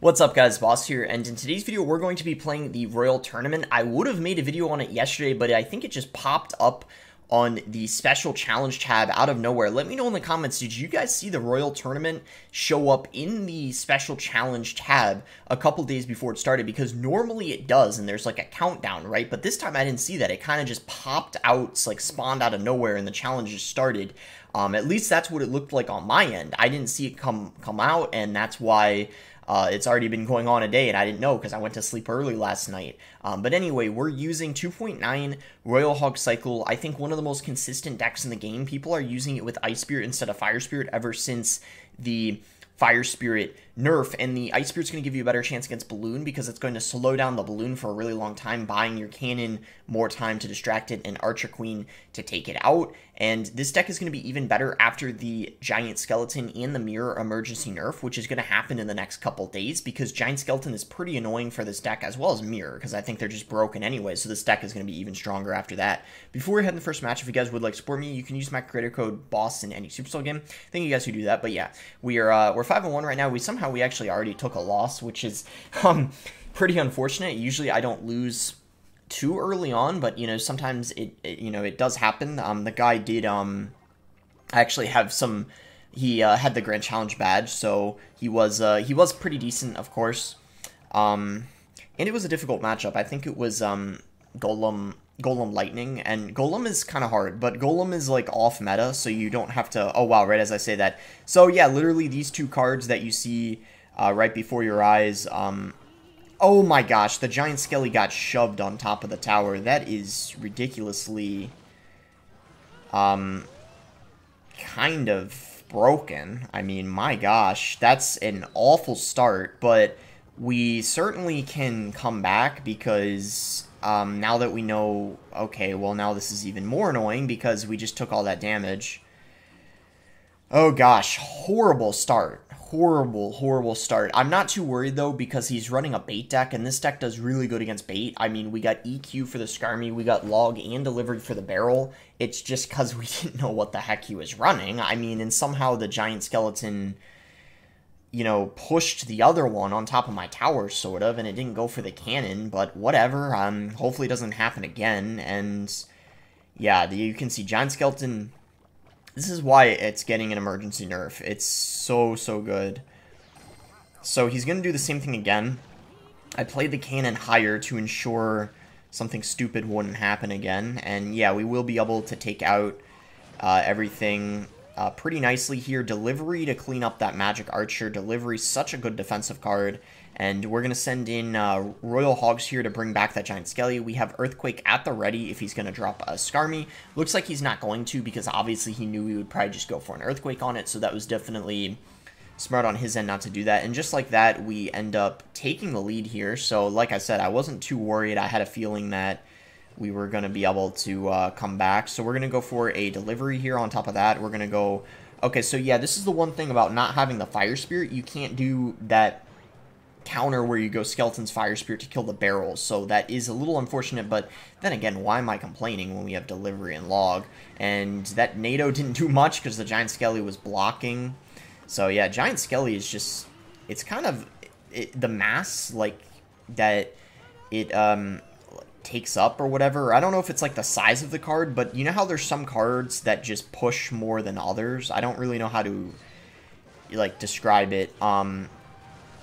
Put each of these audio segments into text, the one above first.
What's up guys, Boss here, and in today's video we're going to be playing the Royal Tournament. I would have made a video on it yesterday, but I think it just popped up on the special challenge tab out of nowhere. Let me know in the comments, did you guys see the Royal Tournament show up in the special challenge tab a couple days before it started? Because normally it does, and there's like a countdown, right? But this time I didn't see that. It kind of just popped out, it's like spawned out of nowhere, and the challenge just started. At least that's what it looked like on my end. I didn't see it come out, and that's why it's already been going on a day, and I didn't know because I went to sleep early last night. But anyway, we're using 2.9 Royal Hog Cycle. I think one of the most consistent decks in the game. People are using it with Ice Spirit instead of Fire Spirit ever since the Fire Spirit nerf, and the Ice Spirit's going to give you a better chance against Balloon because it's going to slow down the Balloon for a really long time, buying your cannon more time to distract it and Archer Queen to take it out. And this deck is going to be even better after the Giant Skeleton and the Mirror emergency nerf, which is going to happen in the next couple days, because Giant Skeleton is pretty annoying for this deck, as well as Mirror, because I think they're just broken anyway, so this deck is going to be even stronger after that. Before we head in the first match, if you guys would like to support me, you can use my creator code BOSS in any Supercell game. Thank you guys who do that. But yeah, we're 5-1 right now. We actually already took a loss, which is pretty unfortunate. Usually I don't lose too early on, but you know, sometimes it does happen. The guy did actually have some, he had the Grand Challenge badge, so he was pretty decent, of course. And it was a difficult matchup. I think it was Golem Lightning, and Golem is kind of hard, but Golem is like off meta, so you don't have to, oh wow, right as I say that. So yeah, literally these two cards that you see right before your eyes, oh my gosh, the Giant Skelly got shoved on top of the tower. That is ridiculously kind of broken. I mean, my gosh, that's an awful start, but we certainly can come back because now that we know, okay, well now this is even more annoying because we just took all that damage. Oh gosh, horrible start. Horrible start. I'm not too worried though because he's running a bait deck, and this deck does really good against bait. I mean, we got EQ for the Skarmy, we got Log and Delivery for the Barrel. It's just because we didn't know what the heck he was running. I mean, and somehow the Giant Skeleton, you know, pushed the other one on top of my tower, sort of, and it didn't go for the cannon, but whatever. Hopefully it doesn't happen again, and yeah, you can see Giant Skeleton. This is why it's getting an emergency nerf. It's so good. So he's going to do the same thing again. I played the cannon higher to ensure something stupid wouldn't happen again. And yeah, we will be able to take out everything pretty nicely here. Delivery to clean up that Magic Archer. Delivery, such a good defensive card. And we're going to send in Royal Hogs here to bring back that Giant Skelly. We have Earthquake at the ready if he's going to drop a Skarmy. Looks like he's not going to, because obviously he knew we would probably just go for an Earthquake on it. So that was definitely smart on his end not to do that. And just like that, we end up taking the lead here. So like I said, I wasn't too worried. I had a feeling that we were going to be able to come back. So we're going to go for a Delivery here on top of that. We're going to go... Okay, so yeah, this is the one thing about not having the Fire Spirit. You can't do that counter where you go Skeleton's Fire Spirit to kill the barrels, so that is a little unfortunate, but then again, why am I complaining when we have Delivery and Log? And that NATO didn't do much because the Giant Skelly was blocking. So yeah, Giant Skelly is just, it's kind of, the mass, like, that it takes up or whatever. I don't know if it's like the size of the card, but you know how there's some cards that just push more than others? I don't really know how to, like, describe it.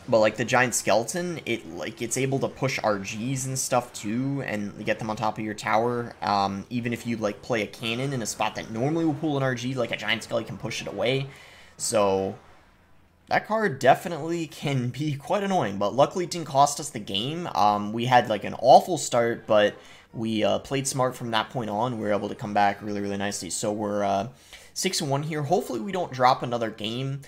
But like the Giant Skeleton, it's able to push RGs and stuff too, and get them on top of your tower. Even if you like play a cannon in a spot that normally will pull an RG, like a Giant Skelly can push it away. So that card definitely can be quite annoying, but luckily it didn't cost us the game. We had like an awful start, but we played smart from that point on. We were able to come back really nicely. So we're 6-1 here. Hopefully we don't drop another game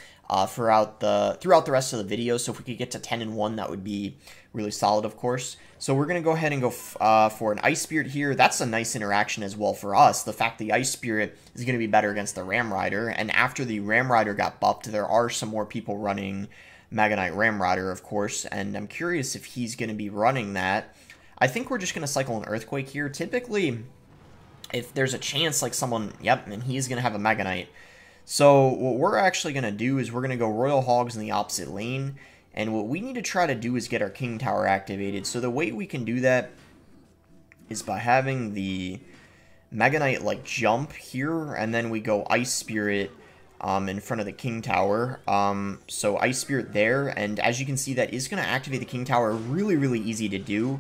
throughout the rest of the video. So if we could get to 10-1, that would be really solid, of course. So we're going to go ahead and go for an Ice Spirit here. That's a nice interaction as well for us. The fact the Ice Spirit is going to be better against the Ram Rider. And after the Ram Rider got buffed, there are some more people running Mega Knight Ram Rider, of course. And I'm curious if he's going to be running that. I think we're just going to cycle an Earthquake here. Typically, if there's a chance, like someone, yep, and he's going to have a Mega Knight. So what we're actually going to do is we're going to go Royal Hogs in the opposite lane. And what we need to try to do is get our King Tower activated. So the way we can do that is by having the Mega Knight like jump here, and then we go Ice Spirit in front of the King Tower. So Ice Spirit there, and as you can see, that is going to activate the King Tower. Really, really easy to do.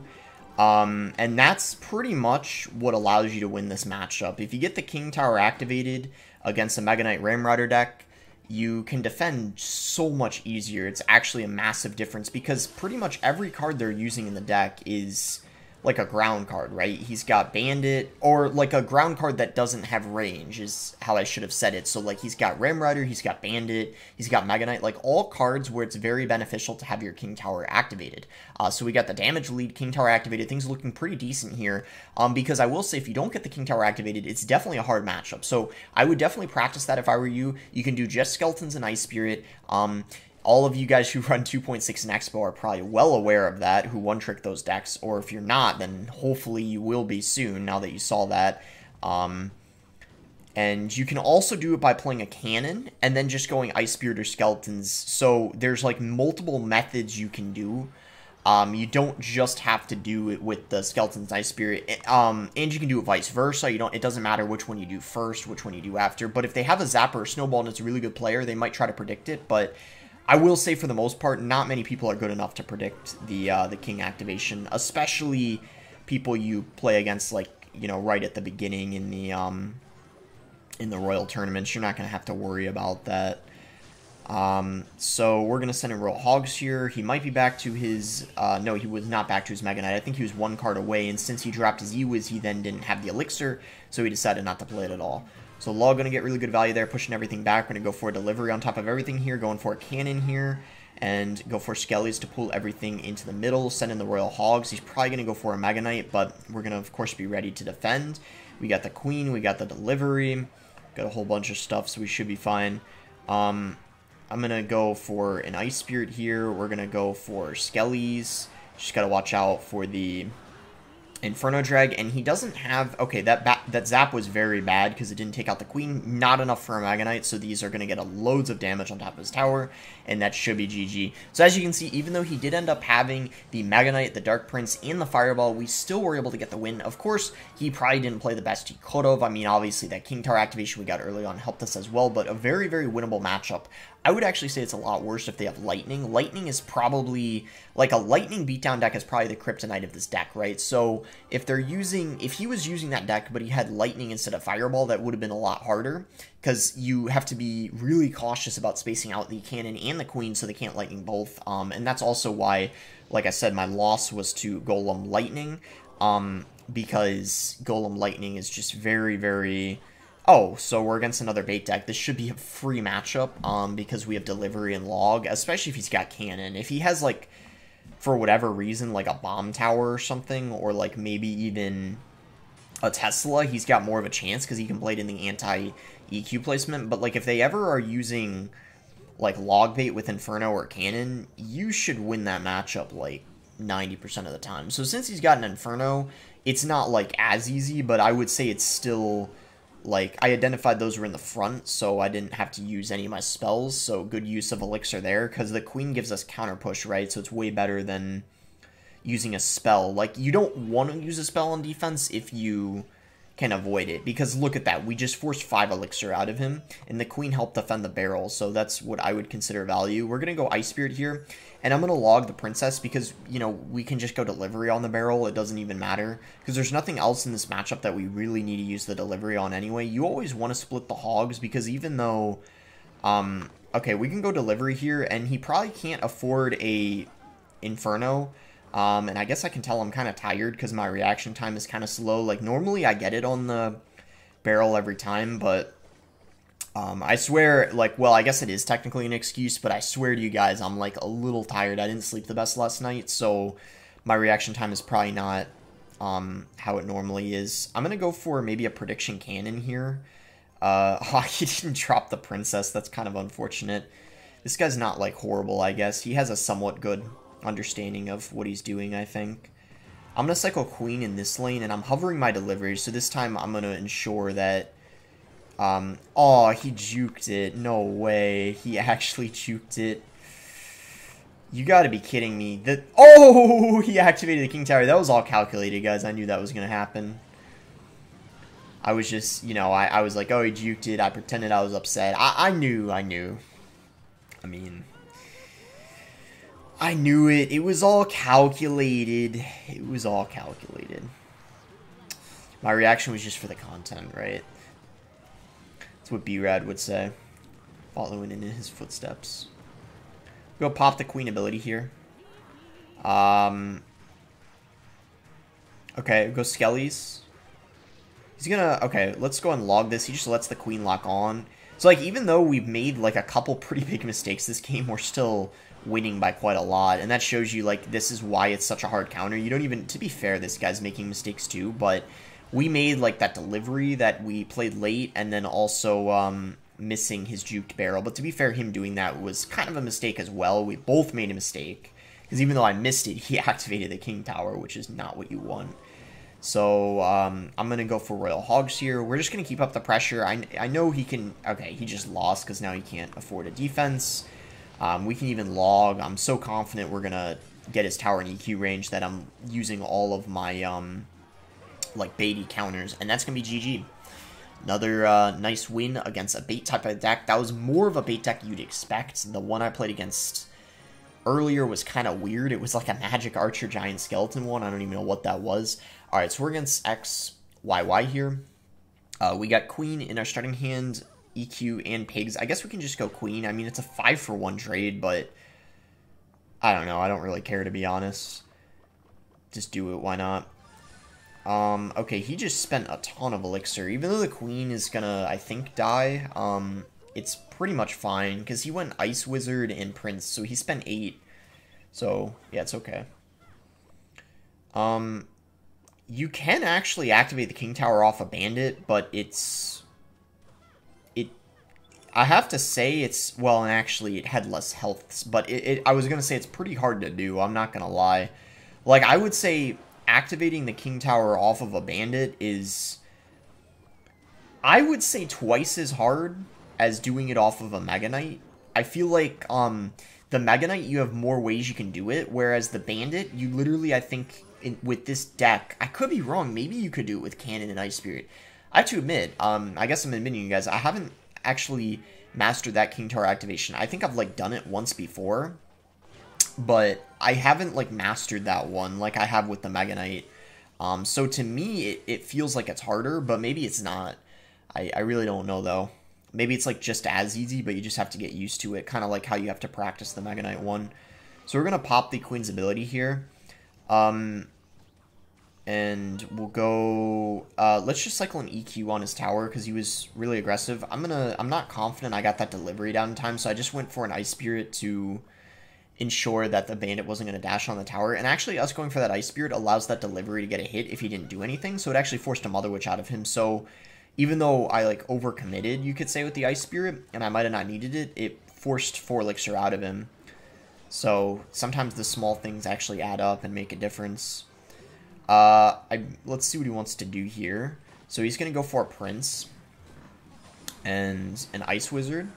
And that's pretty much what allows you to win this matchup. If you get the King Tower activated against a Mega Knight Ram Rider deck, you can defend so much easier. It's actually a massive difference because pretty much every card they're using in the deck is like a ground card, right? He's got Bandit, or like a ground card that doesn't have range is how I should have said it. So like he's got Ram Rider, he's got Bandit, he's got Mega Knight, like all cards where it's very beneficial to have your King Tower activated. So we got the damage lead, King Tower activated, things are looking pretty decent here. Because I will say if you don't get the King Tower activated, it's definitely a hard matchup. So I would definitely practice that if I were you. You can do just Skeletons and Ice Spirit. All of you guys who run 2.6 and Expo are probably well aware of that, who one-trick those decks, or if you're not, then hopefully you will be soon, now that you saw that. And you can also do it by playing a cannon, and then just going Ice Spirit or Skeletons. So there's like multiple methods you can do. You don't just have to do it with the Skeletons Ice Spirit, and you can do it vice versa. It doesn't matter which one you do first, which one you do after, but if they have a Zapper or Snowball and it's a really good player, they might try to predict it, but I will say for the most part, not many people are good enough to predict the King activation, especially people you play against, like, right at the beginning in the Royal tournaments. You're not going to have to worry about that. So we're going to send in Royal Hogs here. He might be back to his, no, he was not back to his Mega Knight. I think he was one card away, and since he dropped his E-Wiz, he then didn't have the Elixir, so he decided not to play it at all. So Law going to get really good value there, pushing everything back. We're going to go for a delivery on top of everything here, going for a cannon here, and go for Skellies to pull everything into the middle, send in the Royal Hogs. He's probably going to go for a Mega Knight, but we're going to, of course, be ready to defend. We got the Queen, we got the delivery, got a whole bunch of stuff, so we should be fine. I'm going to go for an Ice Spirit here. We're going to go for Skellies. Just got to watch out for the Inferno Drag, and he doesn't have... Okay, that Zap was very bad because it didn't take out the Queen. Not enough for a Mega Knight, so these are going to get loads of damage on top of his tower, and that should be GG. So as you can see, even though he did end up having the Mega Knight, the Dark Prince, and the Fireball, we still were able to get the win. Of course, he probably didn't play the best he could have. I mean, obviously, that King Tower activation we got early on helped us as well, but a very, very winnable matchup. I would actually say it's a lot worse if they have Lightning. Lightning is probably, like, a Lightning beatdown deck is probably the kryptonite of this deck, right? So if he was using that deck, but he had Lightning instead of Fireball, that would have been a lot harder, because you have to be really cautious about spacing out the Cannon and the Queen so they can't Lightning both, and that's also why, like I said, my loss was to Golem Lightning, because Golem Lightning is just very, very... Oh, so we're against another bait deck. This should be a free matchup, because we have Delivery and Log, especially if he's got Cannon. If he has, like, for whatever reason, like a Bomb Tower or something, or, like, maybe even a Tesla, he's got more of a chance, because he can play it in the anti-EQ placement. But, like, if they ever are using, like, Log Bait with Inferno or Cannon, you should win that matchup, like, 90% of the time. So since he's got an Inferno, it's not, like, as easy, but I would say it's still... Like, I identified those were in the front, so I didn't have to use any of my spells, so good use of Elixir there, because the Queen gives us counter push, right? So it's way better than using a spell. Like, you don't want to use a spell on defense if you can avoid it, because look at that. We just forced 5 Elixir out of him, and the Queen helped defend the barrel, so that's what I would consider value. We're going to go Ice Spirit here, and I'm going to log the Princess because, we can just go Delivery on the barrel. It doesn't even matter, because there's nothing else in this matchup that we really need to use the Delivery on anyway. You always want to split the Hogs, because even though, okay, we can go Delivery here, and he probably can't afford a Inferno, and I guess I can tell I'm kind of tired because my reaction time is kind of slow. Like, normally I get it on the barrel every time, but I swear, like, well, I guess it is technically an excuse, but I swear to you guys, I'm, like, a little tired. I didn't sleep the best last night, so my reaction time is probably not how it normally is. I'm going to go for maybe a Prediction Cannon here. He didn't drop the Princess. That's kind of unfortunate. This guy's not, like, horrible, I guess. He has a somewhat good understanding of what he's doing, I think. I'm going to cycle Queen in this lane, and I'm hovering my Delivery, so this time I'm going to ensure that... oh, he juked it. No way. He actually juked it. You gotta be kidding me. Oh, he activated the King Tower. That was all calculated, guys. I knew that was gonna happen. I was just, you know, I was like, oh, he juked it. I pretended I was upset. I knew. I mean, I knew it. It was all calculated. It was all calculated. My reaction was just for the content, right? That's what B-Rad would say. Following in his footsteps. Go pop the queen ability here. Okay, go Skellies. He's gonna... Okay, let's go and log this. He just lets the queen lock on. So, like, even though we've made, like, a couple pretty big mistakes this game, we're still winning by quite a lot. And that shows you, like, this is why it's such a hard counter. You don't even... To be fair, this guy's making mistakes too, but we made, like, that delivery that we played late, and then also, missing his juked barrel. But to be fair, him doing that was kind of a mistake as well. We both made a mistake. Because even though I missed it, he activated the King Tower, which is not what you want. So, I'm going to go for Royal Hogs here. We're just going to keep up the pressure. I know he can... Okay, he just lost because now he can't afford a defense. We can even log. I'm so confident we're going to get his tower in EQ range that I'm using all of my, like, baity counters. And that's going to be GG. Another nice win against a bait type of deck. That was more of a bait deck you'd expect. The one I played against earlier was kind of weird. It was like a Magic Archer Giant Skeleton one. I don't even know what that was. Alright, so we're against XYY here. We got Queen in our starting hand, EQ, and Pigs. I guess we can just go Queen. I mean, it's a 5-for-1 trade, but I don't know. I don't really care, to be honest. Just do it. Why not? Okay, he just spent a ton of elixir. Even though the queen is gonna, I think, die, it's pretty much fine, because he went Ice Wizard and Prince, so he spent 8. So, yeah, it's okay. You can actually activate the King Tower off a Bandit, but I have to say it's, well, and actually it had less health, but I was gonna say it's pretty hard to do, I'm not gonna lie. Like, I would say activating the King Tower off of a Bandit is, I would say, twice as hard as doing it off of a Mega Knight. I feel like, the Mega Knight, you have more ways you can do it, whereas the Bandit, you literally, I think, with this deck, I could be wrong, maybe you could do it with Cannon and Ice Spirit. I have to admit, I guess I'm admitting you guys, I haven't actually mastered that King Tower activation. I think I've, like, done it once before, but I haven't, like, mastered that one like I have with the Mega Knight. So to me, it feels like it's harder, but maybe it's not. I really don't know, though. Maybe it's, like, just as easy, but you just have to get used to it, kind of like how you have to practice the Mega Knight one. So we're going to pop the Queen's ability here. And we'll go, let's just cycle an EQ on his tower, because he was really aggressive. I'm not confident I got that delivery down in time, so I just went for an Ice Spirit to ensure that the Bandit wasn't going to dash on the tower. And actually, us going for that Ice Spirit allows that delivery to get a hit if he didn't do anything, so it actually forced a Mother Witch out of him. So even though I, like, overcommitted, you could say, with the Ice Spirit, and I might have not needed it, it forced 4 elixir out of him. So sometimes the small things actually add up and make a difference. Let's see what he wants to do here. So he's going to go for a Prince and an Ice Wizard.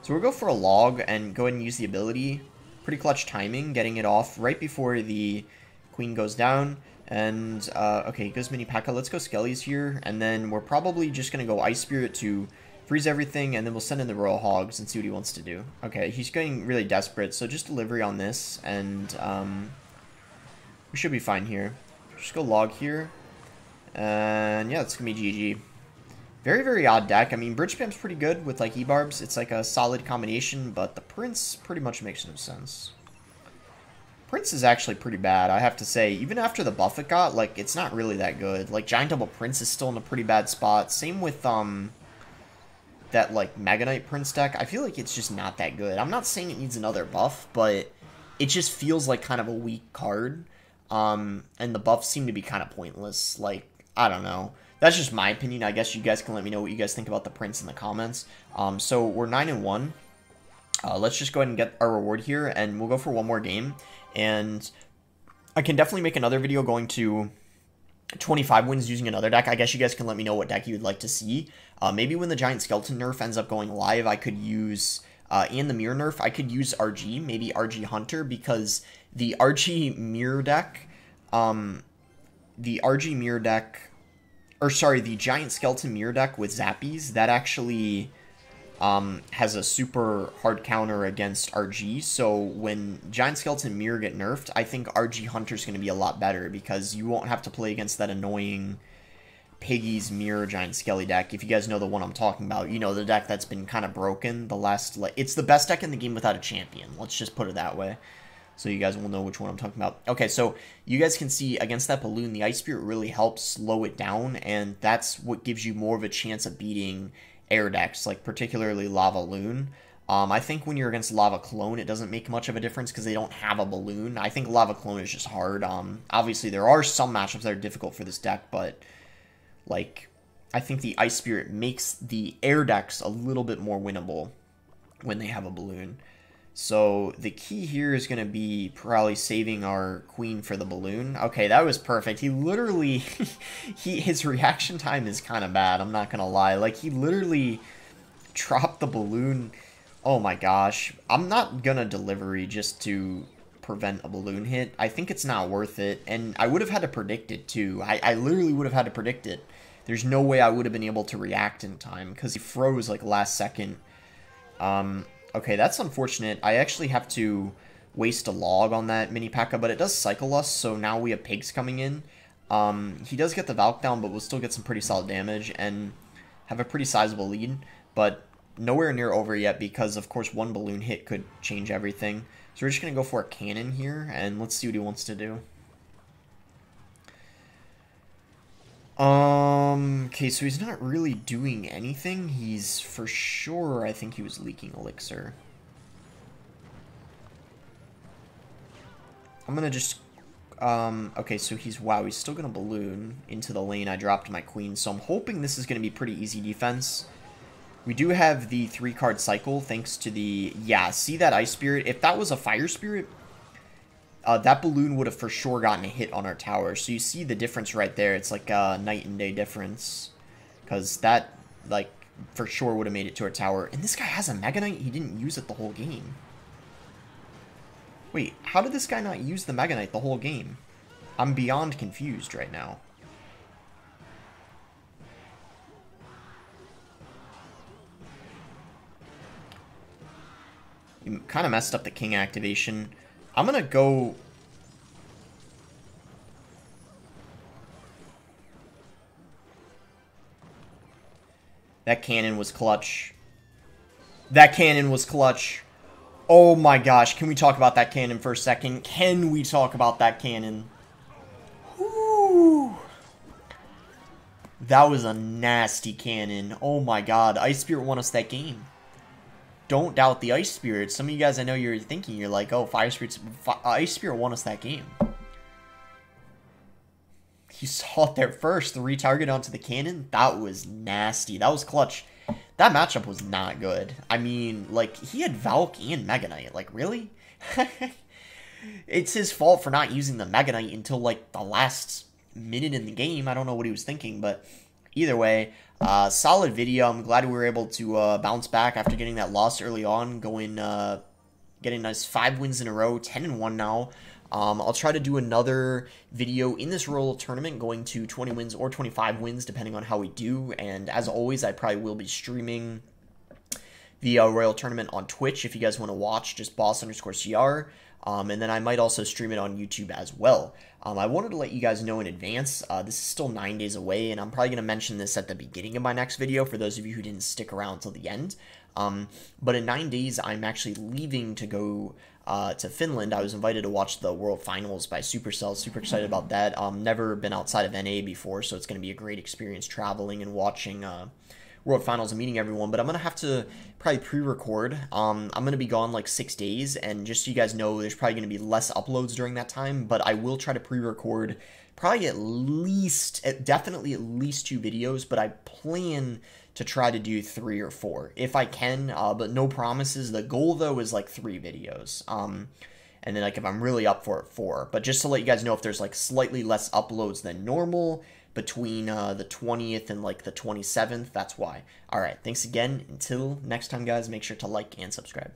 So we'll go for a log and go ahead and use the ability. Pretty clutch timing, getting it off right before the Queen goes down. And, okay, he goes Mini P.E.K.K.A. Let's go Skellies here. And then we're probably just going to go Ice Spirit to freeze everything. And then we'll send in the Royal Hogs and see what he wants to do. Okay, he's getting really desperate. So just delivery on this. And, we should be fine here. Just go log here. And, yeah, it's going to be GG. Very, very odd deck. I mean, Bridge Spam's pretty good with, like, E-Barbs. It's, like, a solid combination. But the Prince pretty much makes no sense. Prince is actually pretty bad, I have to say. Even after the buff it got, like, it's not really that good. Like, Giant Double Prince is still in a pretty bad spot. Same with, that, like, Mega Knight Prince deck. I feel like it's just not that good. I'm not saying it needs another buff, but it just feels like kind of a weak card. And the buffs seem to be kind of pointless. Like, I don't know. That's just my opinion. I guess you guys can let me know what you guys think about the Prince in the comments. So we're 9-1. Let's just go ahead and get our reward here, and we'll go for one more game. And I can definitely make another video going to 25 wins using another deck. I guess you guys can let me know what deck you'd like to see. Maybe when the Giant Skeleton nerf ends up going live, I could use and the mirror nerf, I could use RG, maybe RG Hunter, because the RG mirror deck, the RG mirror deck, or sorry, the Giant Skeleton mirror deck with Zappies, that actually has a super hard counter against RG, so when Giant Skeleton mirror get nerfed, I think RG Hunter's going to be a lot better, because you won't have to play against that annoying Piggy's Mirror Giant Skelly deck. If you guys know the one I'm talking about, you know, the deck that's been kind of broken the last, like, it's the best deck in the game without a champion. Let's just put it that way. So you guys will know which one I'm talking about. Okay, so you guys can see against that balloon, the Ice Spirit really helps slow it down, and that's what gives you more of a chance of beating air decks, like particularly Lava Loon. I think when you're against Lava Clone, it doesn't make much of a difference because they don't have a balloon. I think Lava Clone is just hard. Obviously, there are some matchups that are difficult for this deck, but like, I think the Ice Spirit makes the air decks a little bit more winnable when they have a balloon. So the key here is going to be probably saving our queen for the balloon. Okay, that was perfect. He literally, his reaction time is kind of bad, I'm not going to lie. Like, he literally dropped the balloon. Oh my gosh. I'm not going to delivery just to prevent a balloon hit. I think it's not worth it, and I would have had to predict it too. I literally would have had to predict it. There's no way I would have been able to react in time because he froze like last second. Okay, that's unfortunate. I actually have to waste a log on that mini P.E.K.K.A, but it does cycle us, so now we have pigs coming in. He does get the Valk down, but we'll still get some pretty solid damage and have a pretty sizable lead, but nowhere near over yet because, of course, one balloon hit could change everything. So we're just going to go for a cannon here, and let's see what he wants to do. Okay, so he's not really doing anything. He's, for sure, I think he was leaking Elixir. I'm gonna just, okay, so he's, wow, he's still gonna balloon into the lane. I dropped my queen, so I'm hoping this is gonna be pretty easy defense. We do have the 3-card cycle, thanks to the, yeah, see that Ice Spirit? If that was a Fire Spirit, that balloon would have for sure gotten a hit on our tower. So you see the difference right there. It's like a night and day difference. Because that, like, for sure would have made it to our tower. And this guy has a Mega Knight? He didn't use it the whole game. Wait, how did this guy not use the Mega Knight the whole game? I'm beyond confused right now. You kind of messed up the king activation. I'm gonna go... That cannon was clutch. That cannon was clutch. Oh my gosh, can we talk about that cannon for a second? Can we talk about that cannon? Whew. That was a nasty cannon. Oh my god, Ice Spirit won us that game. Don't doubt the Ice Spirit. Some of you guys, I know you're thinking, you're like, oh, Ice Spirit won us that game. You saw it there first. The retarget onto the cannon. That was nasty. That was clutch. That matchup was not good. I mean, like, he had Valk and Mega Knight. Like, really? It's his fault for not using the Mega Knight until, like, the last minute in the game. I don't know what he was thinking, but either way, solid video. I'm glad we were able to bounce back after getting that loss early on, getting nice 5 wins in a row, 10-1 now. I'll try to do another video in this Royal Tournament, going to 20 wins or 25 wins, depending on how we do. And as always, I probably will be streaming the Royal Tournament on Twitch. If you guys want to watch, just boss_CR. And then I might also stream it on YouTube as well. I wanted to let you guys know in advance, this is still 9 days away, and I'm probably going to mention this at the beginning of my next video for those of you who didn't stick around till the end. But in 9 days, I'm actually leaving to go to Finland. I was invited to watch the World Finals by Supercell. Super excited about that. Never been outside of NA before, so it's going to be a great experience traveling and watching World Finals and meeting everyone, but I'm going to have to probably pre-record. I'm going to be gone like 6 days, and just so you guys know, there's probably going to be less uploads during that time, but I will try to pre-record probably at least, definitely at least 2 videos, but I plan to try to do 3 or 4 if I can, but no promises. The goal, though, is like 3 videos. And then, like, if I'm really up for it, 4. But just to let you guys know, if there's like slightly less uploads than normal, between the 20th and like the 27th. That's why. All right, thanks again. Until next time, guys, make sure to like and subscribe.